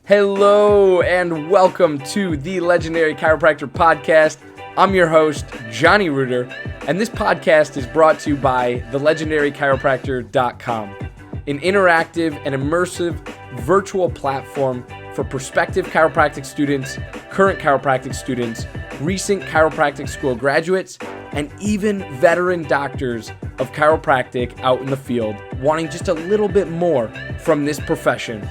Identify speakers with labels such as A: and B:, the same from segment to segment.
A: Hello and welcome to the Legendary Chiropractor Podcast. I'm your host, Johnny Reuter, and this podcast is brought to you by thelegendarychiropractor.com, an interactive and immersive virtual platform for prospective chiropractic students, current chiropractic students, recent chiropractic school graduates, and even veteran doctors of chiropractic out in the field wanting just a little bit more from this profession.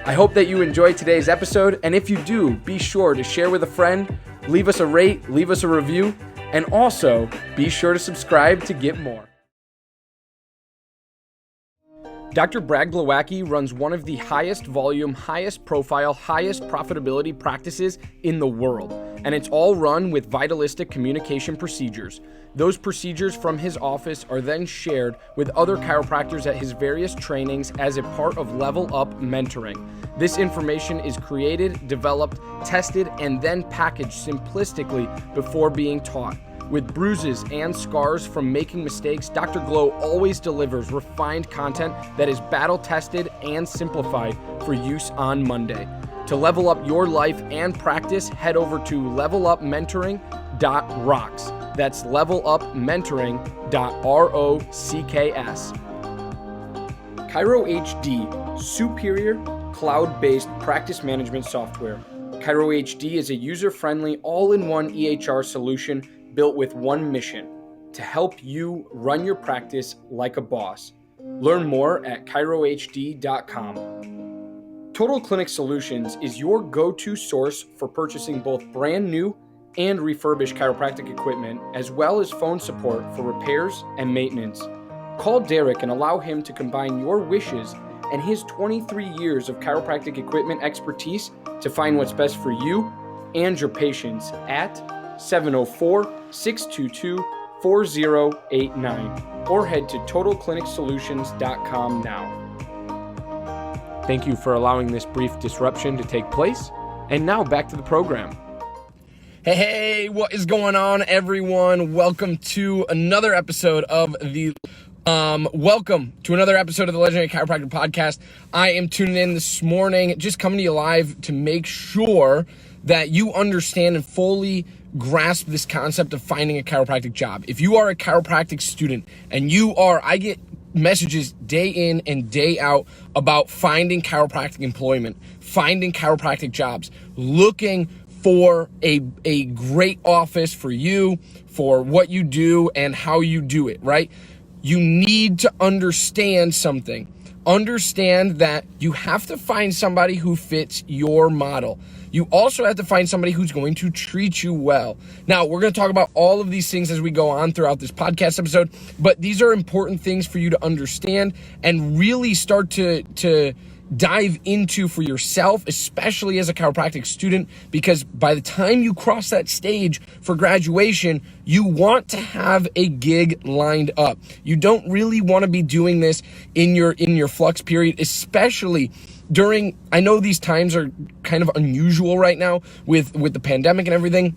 A: I hope that you enjoyed today's episode, and if you do, be sure to share with a friend, leave us a rate, leave us a review, and also be sure to subscribe to get more. Dr. Brad Glowacki runs one of the highest volume, highest profile, highest profitability practices in the world, and it's all run with vitalistic communication procedures. Those procedures from his office are then shared with other chiropractors at his various trainings as a part of Level Up Mentoring. This information is created, developed, tested, and then packaged simplistically before being taught. With bruises and scars from making mistakes, Dr. Glow always delivers refined content that is battle-tested and simplified for use on Monday. To level up your life and practice, head over to levelupmentoring.rocks. That's levelupmentoring.rocks. Chiro HD, superior cloud-based practice management software. Chiro HD is a user-friendly, all-in-one EHR solution built with one mission: to help you run your practice like a boss. Learn more at chirohd.com. Total Clinic Solutions is your go-to source for purchasing both brand new and refurbished chiropractic equipment, as well as phone support for repairs and maintenance. Call Derek and allow him to combine your wishes and his 23 years of chiropractic equipment expertise to find what's best for you and your patients at 704-622-4089 or head to totalclinicsolutions.com now. Thank you for allowing this brief disruption to take place. And now back to the program. Hey, what is going on, everyone? Welcome to another episode of the Legendary Chiropractor Podcast. I am tuning in this morning, just coming to you live to make sure that you understand and fully grasp this concept of finding a chiropractic job. If you are a chiropractic student and I get messages day in and day out about finding chiropractic employment, finding chiropractic jobs, looking for a great office for you, for what you do and how you do it, right? You need to understand something. Understand that you have to find somebody who fits your model. You also have to find somebody who's going to treat you well. Now, we're going to talk about all of these things as we go on throughout this podcast episode, but these are important things for you to understand and really start to dive into for yourself, especially as a chiropractic student, because by the time you cross that stage for graduation, you want to have a gig lined up. You don't really want to be doing this in your flux period, especially during, I know these times are kind of unusual right now with the pandemic and everything,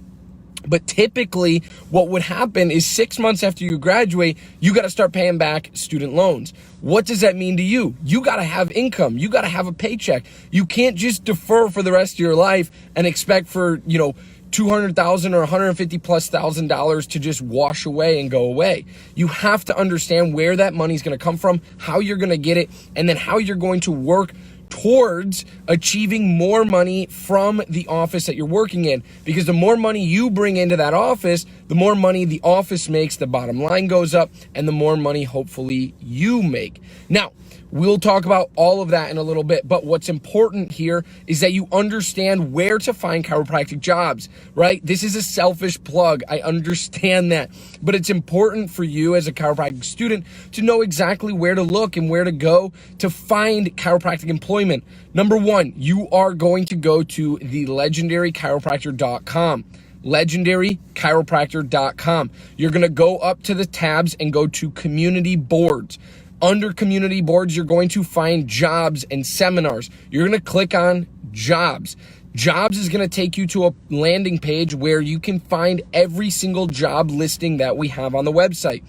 A: but typically what would happen is 6 months after you graduate, you got to start paying back student loans. What does that mean to you? You got to have income. You got to have a paycheck. You can't just defer for the rest of your life and expect for, $200,000 or $150,000+ to just wash away and go away. You have to understand where that money's going to come from, how you're going to get it, and then how you're going to work towards achieving more money from the office that you're working in. Because the more money you bring into that office, the more money the office makes, the bottom line goes up, and the more money hopefully you make. Now, we'll talk about all of that in a little bit, but what's important here is that you understand where to find chiropractic jobs, right? This is a selfish plug. I understand that, but it's important for you as a chiropractic student to know exactly where to look and where to go to find chiropractic employment. Number one, you are going to go to thelegendarychiropractor.com. legendarychiropractor.com. You're going to go up to the tabs and go to community boards. Under community boards, you're going to find jobs and seminars. You're going to click on jobs. Jobs is going to take you to a landing page where you can find every single job listing that we have on the website.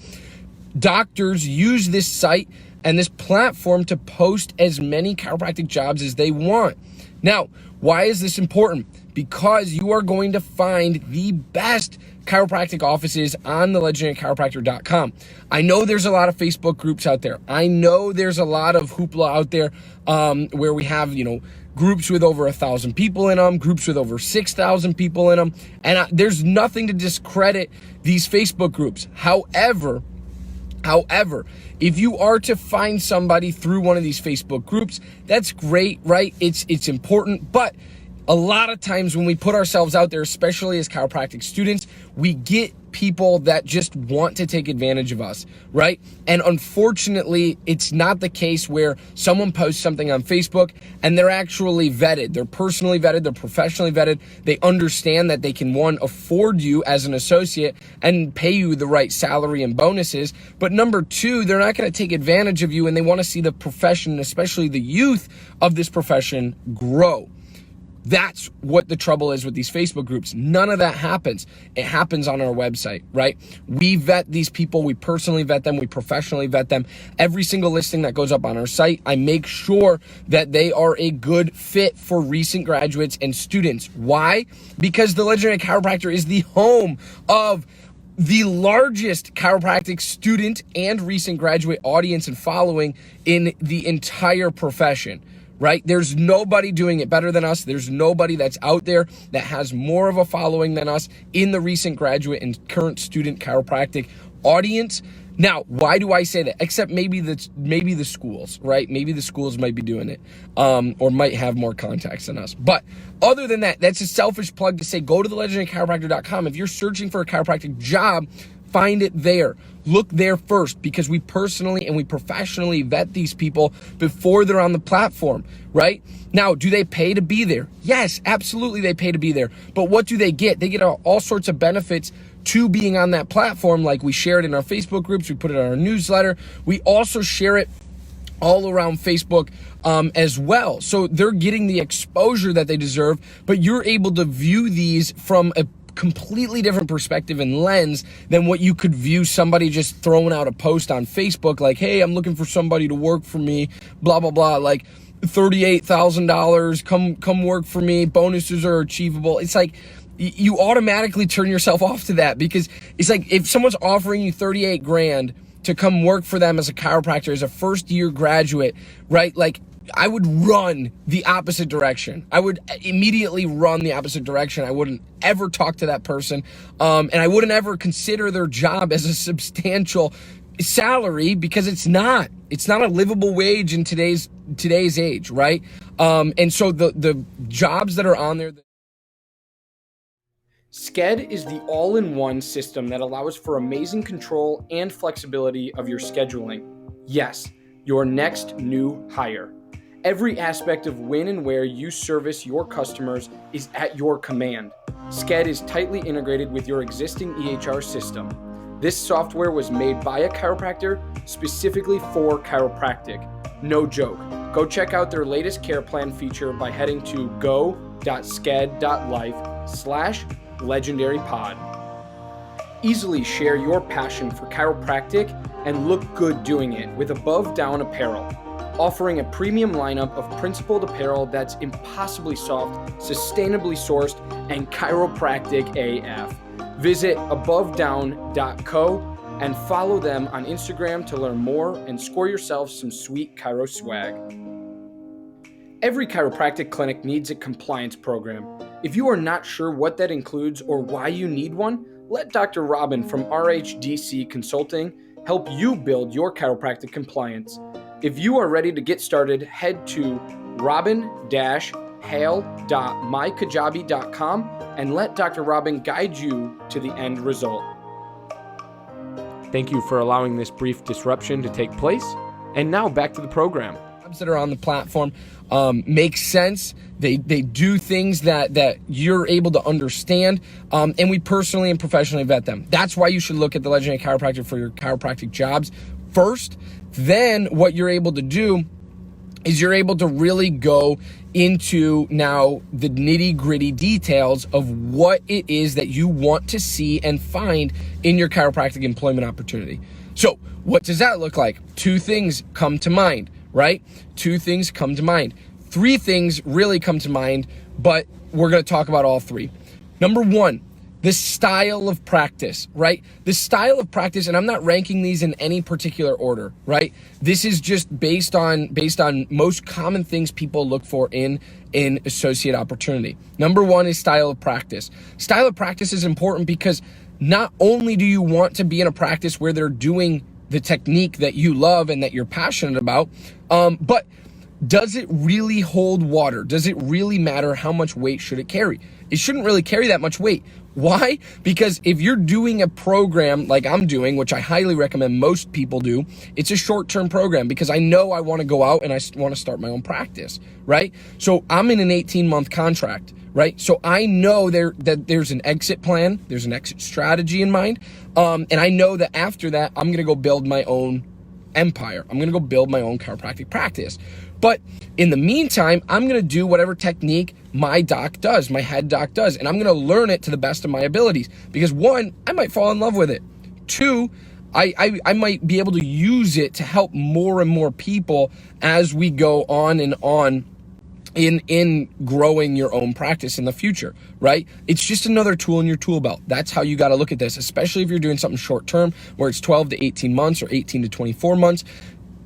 A: Doctors use this site and this platform to post as many chiropractic jobs as they want. Now, why is this important? Because you are going to find the best chiropractic offices on the legendarychiropractor.com. I know there's a lot of Facebook groups out there. I know there's a lot of hoopla out there where we have, groups with over 1,000 people in them, groups with over 6,000 people in them. And there's nothing to discredit these Facebook groups. However, if you are to find somebody through one of these Facebook groups, that's great, right? It's important, but a lot of times when we put ourselves out there, especially as chiropractic students, we get people that just want to take advantage of us, right? And unfortunately, it's not the case where someone posts something on Facebook and they're actually vetted. They're personally vetted, they're professionally vetted. They understand that they can, one, afford you as an associate and pay you the right salary and bonuses. But number two, they're not going to take advantage of you, and they want to see the profession, especially the youth of this profession, grow. That's what the trouble is with these Facebook groups. None of that happens. It happens on our website, right? We vet these people. We personally vet them. We professionally vet them. Every single listing that goes up on our site, I make sure that they are a good fit for recent graduates and students. Why? Because the Legendary Chiropractor is the home of the largest chiropractic student and recent graduate audience and following in the entire profession. Right? There's nobody doing it better than us. There's nobody that's out there that has more of a following than us in the recent graduate and current student chiropractic audience. Now, why do I say that? Except maybe the schools, right? Maybe the schools might be doing it, or might have more contacts than us. But other than that, that's a selfish plug to say, go to the legendarychiropractor.com. If you're searching for a chiropractic job, find it there. Look there first, because we personally and we professionally vet these people before they're on the platform, right? Now, do they pay to be there? Yes, absolutely they pay to be there. But what do they get? They get all sorts of benefits to being on that platform. Like, we share it in our Facebook groups, we put it on our newsletter. We also share it all around Facebook as well. So they're getting the exposure that they deserve, but you're able to view these from a completely different perspective and lens than what you could view somebody just throwing out a post on Facebook like, hey, I'm looking for somebody to work for me, blah, blah, blah, like $38,000, come work for me, bonuses are achievable. It's like, you automatically turn yourself off to that, because it's like, if someone's offering you 38 grand to come work for them as a chiropractor, as a first year graduate, right? Like, I would run the opposite direction. I would immediately run the opposite direction. I wouldn't ever talk to that person. And I wouldn't ever consider their job as a substantial salary, because it's not a livable wage in today's age, right? And so the jobs that are on there. Sked is the all-in-one system that allows for amazing control and flexibility of your scheduling. Yes, your next new hire. Every aspect of when and where you service your customers is at your command. Sked is tightly integrated with your existing EHR system. This software was made by a chiropractor specifically for chiropractic. No joke. Go check out their latest care plan feature by heading to go.sked.life/legendarypod. Easily share your passion for chiropractic and look good doing it with Above Down apparel, offering a premium lineup of principled apparel that's impossibly soft, sustainably sourced, and chiropractic AF. Visit abovedown.co and follow them on Instagram to learn more and score yourself some sweet chiro swag. Every chiropractic clinic needs a compliance program. If you are not sure what that includes or why you need one, let Dr. Robin from RHDC Consulting help you build your chiropractic compliance. If you are ready to get started, head to robin-hale.mykajabi.com and let Dr. Robin guide you to the end result. Thank you for allowing this brief disruption to take place. And now back to the program. That are on the platform make sense. They do things that you're able to understand, and we personally and professionally vet them. That's why you should look at the Legendary Chiropractor for your chiropractic jobs first. Then what you're able to do is you're able to really go into now the nitty-gritty details of what it is that you want to see and find in your chiropractic employment opportunity. So what does that look like? Two things come to mind, right? Two things come to mind. Three things really come to mind, but we're going to talk about all three. Number one, the style of practice, right? The style of practice, and I'm not ranking these in any particular order, right? This is just based on most common things people look for in associate opportunity. Number one is style of practice. Style of practice is important because not only do you want to be in a practice where they're doing the technique that you love and that you're passionate about, but does it really hold water? Does it really matter how much weight should it carry? It shouldn't really carry that much weight. Why? Because if you're doing a program like I'm doing, which I highly recommend most people do, it's a short-term program because I know I want to go out and I want to start my own practice, right? So I'm in an 18-month contract, right? So I know that there's an exit plan, there's an exit strategy in mind, and I know that after that, I'm going to go build my own empire. I'm going to go build my own chiropractic practice. But in the meantime, I'm going to do whatever technique my doc does, my head doc does, and I'm going to learn it to the best of my abilities because one, I might fall in love with it. Two, I might be able to use it to help more and more people as we go on and on in growing your own practice in the future, right? It's just another tool in your tool belt. That's how you got to look at this, especially if you're doing something short term where it's 12 to 18 months or 18 to 24 months.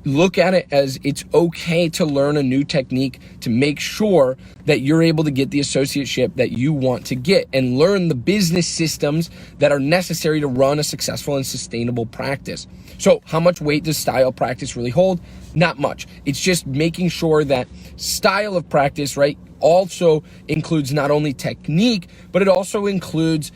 A: Look at it as it's okay to learn a new technique to make sure that you're able to get the associateship that you want to get and learn the business systems that are necessary to run a successful and sustainable practice. So how much weight does style practice really hold? Not much. It's just making sure that style of practice, right, also includes not only technique, but it also includes,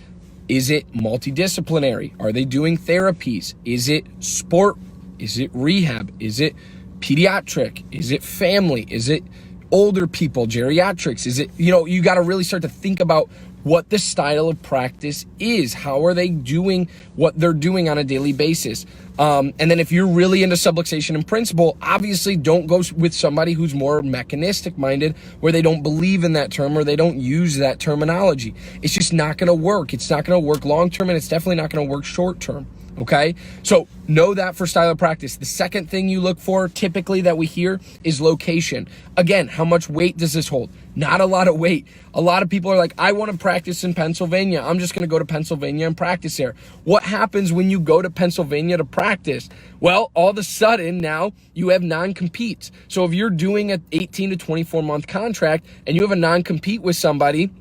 A: is it multidisciplinary? Are they doing therapies? Is it sport? Is it rehab? Is it pediatric? Is it family? Is it older people, geriatrics? Is it, you got to really start to think about what the style of practice is. How are they doing what they're doing on a daily basis? And then if you're really into subluxation and principle, obviously don't go with somebody who's more mechanistic minded, where they don't believe in that term or they don't use that terminology. It's just not going to work. It's not going to work long term, and it's definitely not going to work short term. Okay, so know that for style of practice. The second thing you look for typically that we hear is location. Again, how much weight does this hold? Not a lot of weight. A lot of people are like, I want to practice in Pennsylvania. I'm just going to go to Pennsylvania and practice there. What happens when you go to Pennsylvania to practice? Well, all of a sudden now you have non-competes. So if you're doing an 18 to 24 month contract and you have a non-compete with somebody,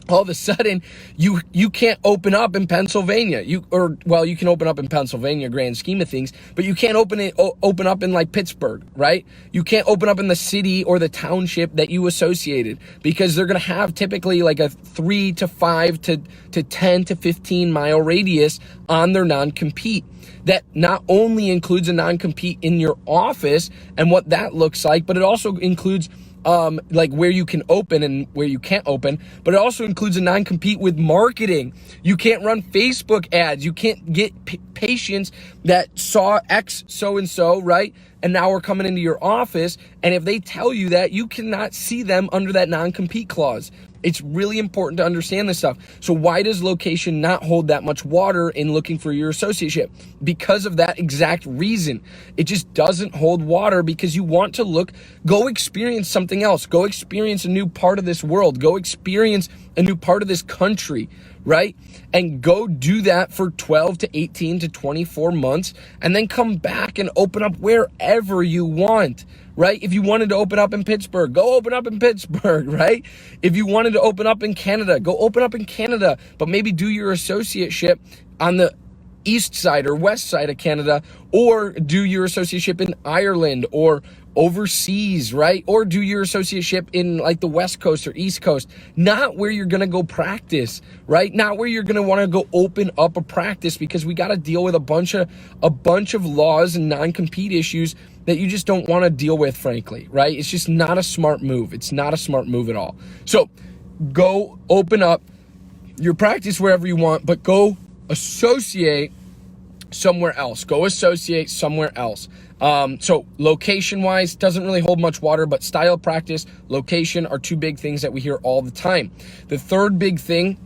A: all of a sudden you can't open up in Pennsylvania. You can open up in Pennsylvania, grand scheme of things, but you can't open up in like Pittsburgh, right? You can't open up in the city or the township that you associated, because they're going to have typically like a 3 to 5 to 10 to 15 mile radius on their non-compete. That not only includes a non-compete in your office and what that looks like, but it also includes like where you can open and where you can't open, but it also includes a non-compete with marketing. You can't run Facebook ads. You can't get patients that saw X so-and-so, right? And now we're coming into your office. And if they tell you that, you cannot see them under that non-compete clause. It's really important to understand this stuff. So why does location not hold that much water in looking for your associateship? Because of that exact reason. It just doesn't hold water because you want to go experience something else. Go experience a new part of this world. Go experience a new part of this country, right? And go do that for 12 to 18 to 24 months and then come back and open up wherever you want. Right? If you wanted to open up in Pittsburgh, go open up in Pittsburgh, right? If you wanted to open up in Canada, go open up in Canada, but maybe do your associateship on the east side or west side of Canada, or do your associateship in Ireland or overseas, right? Or do your associateship in like the West Coast or East Coast, not where you're going to go practice, right? Not where you're going to want to go open up a practice, because we got to deal with a bunch of laws and non-compete issues that you just don't want to deal with, frankly, right? It's just not a smart move. It's not a smart move at all. So go open up your practice wherever you want, but go associate somewhere else. Go associate somewhere else. So location wise, doesn't really hold much water, but style of practice, location are two big things that we hear all the time. The third big thing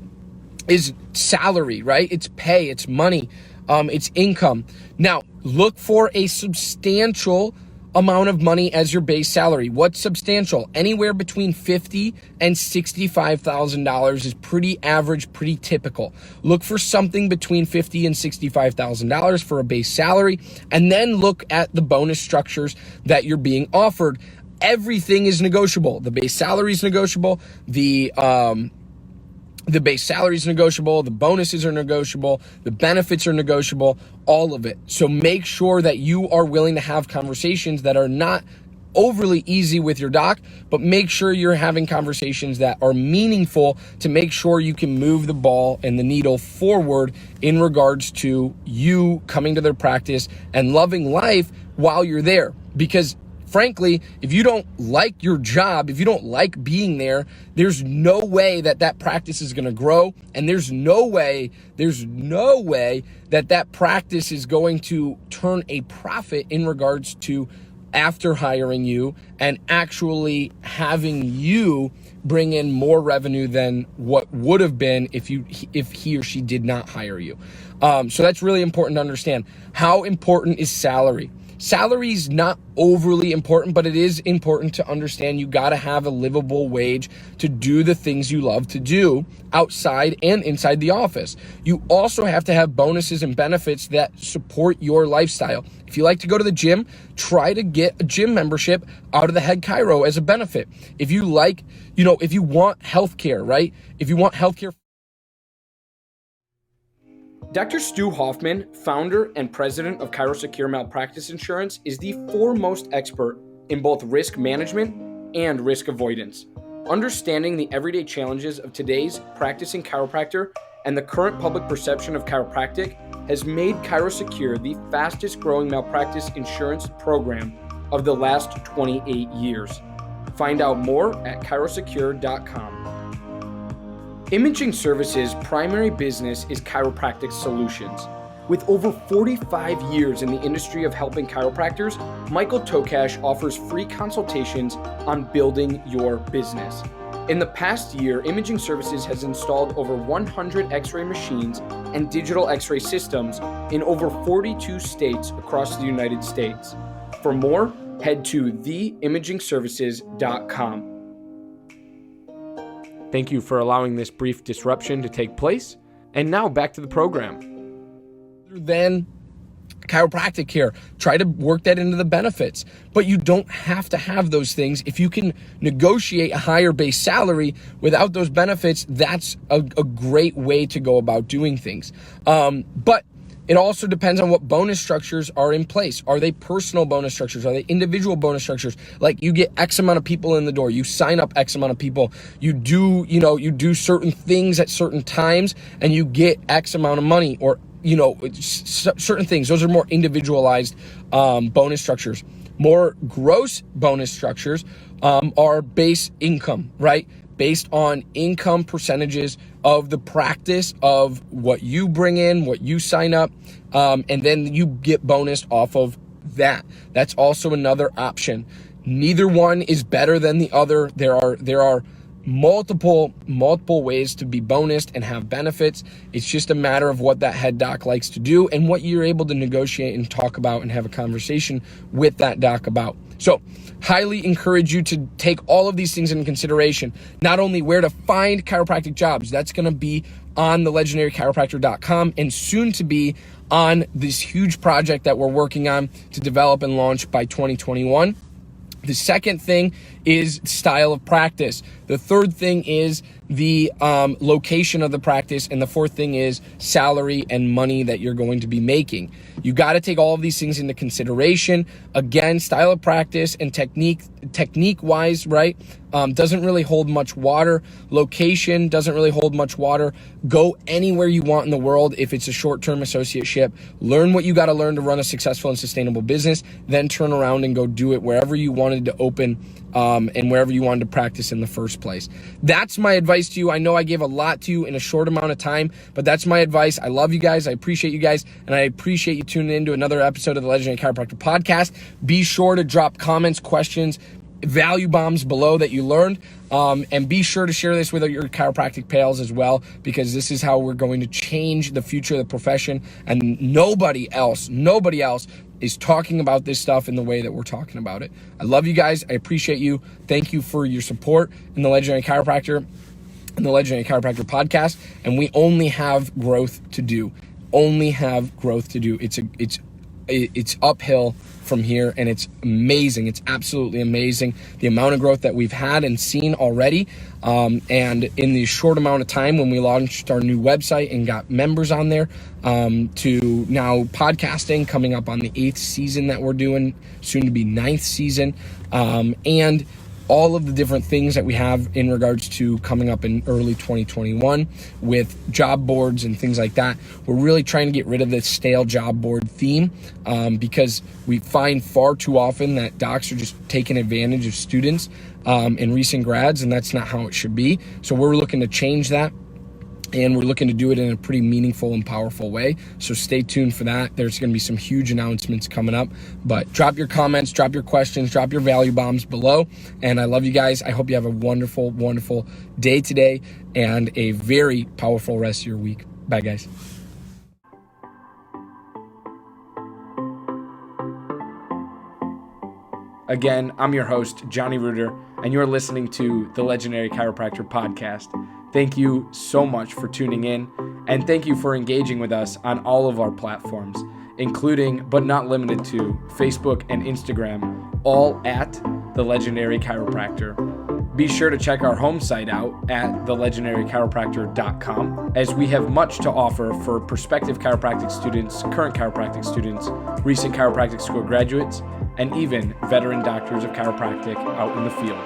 A: is salary, right? It's pay, it's money. It's income. Now, look for a substantial amount of money as your base salary. What's substantial? Anywhere between $50,000 and $65,000 is pretty average, pretty typical. Look for something between $50,000 and $65,000 for a base salary, and then look at the bonus structures that you're being offered. Everything is negotiable. The base salary is negotiable. The base salary is negotiable, the bonuses are negotiable, the benefits are negotiable, all of it. So make sure that you are willing to have conversations that are not overly easy with your doc, but make sure you're having conversations that are meaningful to make sure you can move the ball and the needle forward in regards to you coming to their practice and loving life while you're there. Because frankly, if you don't like your job, if you don't like being there, there's no way that that practice is going to grow. And there's no way that that practice is going to turn a profit in regards to after hiring you and actually having you bring in more revenue than what would have been if he or she did not hire you. So that's really important to understand. How important is salary? Salary is not overly important, but it is important to understand you got to have a livable wage to do the things you love to do outside and inside the office. You also have to have bonuses and benefits that support your lifestyle. If you like to go to the gym, try to get a gym membership out of the head chiro as a benefit. If you like, if you want healthcare, right? If you want healthcare. Dr. Stu Hoffman, founder and president of Chiropractic Malpractice Insurance, is the foremost expert in both risk management and risk avoidance. Understanding the everyday challenges of today's practicing chiropractor and the current public perception of chiropractic has made Chiropractic the fastest growing malpractice insurance program of the last 28 years. Find out more at chiropractic.com. Imaging Services' primary business is chiropractic solutions. With over 45 years in the industry of helping chiropractors, Michael Tokash offers free consultations on building your business. In the past year, Imaging Services has installed over 100 X-ray machines and digital X-ray systems in over 42 states across the United States. For more, head to theimagingservices.com. Thank you for allowing this brief disruption to take place. And now back to the program. Then chiropractic care, try to work that into the benefits. But you don't have to have those things. If you can negotiate a higher base salary without those benefits, that's a great way to go about doing things. But it also depends on what bonus structures are in place. Are they personal bonus structures? Are they individual bonus structures? Like you get X amount of people in the door, you sign up X amount of people, you do certain things at certain times and you get X amount of money, or, certain things. Those are more individualized bonus structures. More gross bonus structures are base income, right? Based on income percentages of the practice of what you bring in, what you sign up, and then you get bonus off of that. That's also another option. Neither one is better than the other. There are multiple ways to be bonused and have benefits. It's just a matter of what that head doc likes to do and what you're able to negotiate and talk about and have a conversation with that doc about. So highly encourage you to take all of these things into consideration. Not only where to find chiropractic jobs, that's going to be on the legendarychiropractor.com and soon to be on this huge project that we're working on to develop and launch by 2021. The second thing is style of practice. The third thing is the location of the practice. And the fourth thing is salary and money that you're going to be making. You got to take all of these things into consideration. Again, style of practice and technique wise, right? Doesn't really hold much water. Location doesn't really hold much water. Go anywhere you want in the world if it's a short-term associateship. Learn what you got to learn to run a successful and sustainable business. Then turn around and go do it wherever you wanted to open and wherever you wanted to practice in the first place. That's my advice to you. I know I gave a lot to you in a short amount of time, but that's my advice. I love you guys. I appreciate you guys. And I appreciate you tuning in to another episode of the Legendary Chiropractor Podcast. Be sure to drop comments, questions, value bombs below that you learned. And be sure to share this with your chiropractic pals as well, because this is how we're going to change the future of the profession. And nobody else is talking about this stuff in the way that we're talking about it. I love you guys. I appreciate you. Thank you for your support in the Legendary Chiropractor and the Legendary Chiropractor podcast. And we only have growth to do. It's uphill from here, and it's amazing. It's absolutely amazing the amount of growth that we've had and seen already. And in the short amount of time when we launched our new website and got members on there, to now podcasting, coming up on the 8th season that we're doing, soon to be 9th season, and all of the different things that we have in regards to coming up in early 2021 with job boards and things like that. We're really trying to get rid of this stale job board theme, because we find far too often that docs are just taking advantage of students and recent grads, and that's not how it should be. So we're looking to change that. And we're looking to do it in a pretty meaningful and powerful way. So stay tuned for that. There's going to be some huge announcements coming up. But drop your comments, drop your questions, drop your value bombs below. And I love you guys. I hope you have a wonderful, wonderful day today and a very powerful rest of your week. Bye, guys. Again, I'm your host, Johnny Reuter, and you're listening to the Legendary Chiropractor podcast. Thank you so much for tuning in, and thank you for engaging with us on all of our platforms, including but not limited to Facebook and Instagram, all at The Legendary Chiropractor. Be sure to check our home site out at thelegendarychiropractor.com, as we have much to offer for prospective chiropractic students, current chiropractic students, recent chiropractic school graduates, and even veteran doctors of chiropractic out in the field.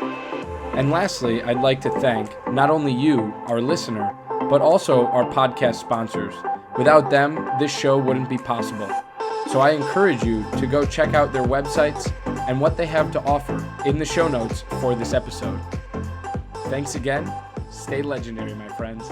A: And lastly, I'd like to thank not only you, our listener, but also our podcast sponsors. Without them, this show wouldn't be possible. So I encourage you to go check out their websites and what they have to offer in the show notes for this episode. Thanks again. Stay legendary, my friends.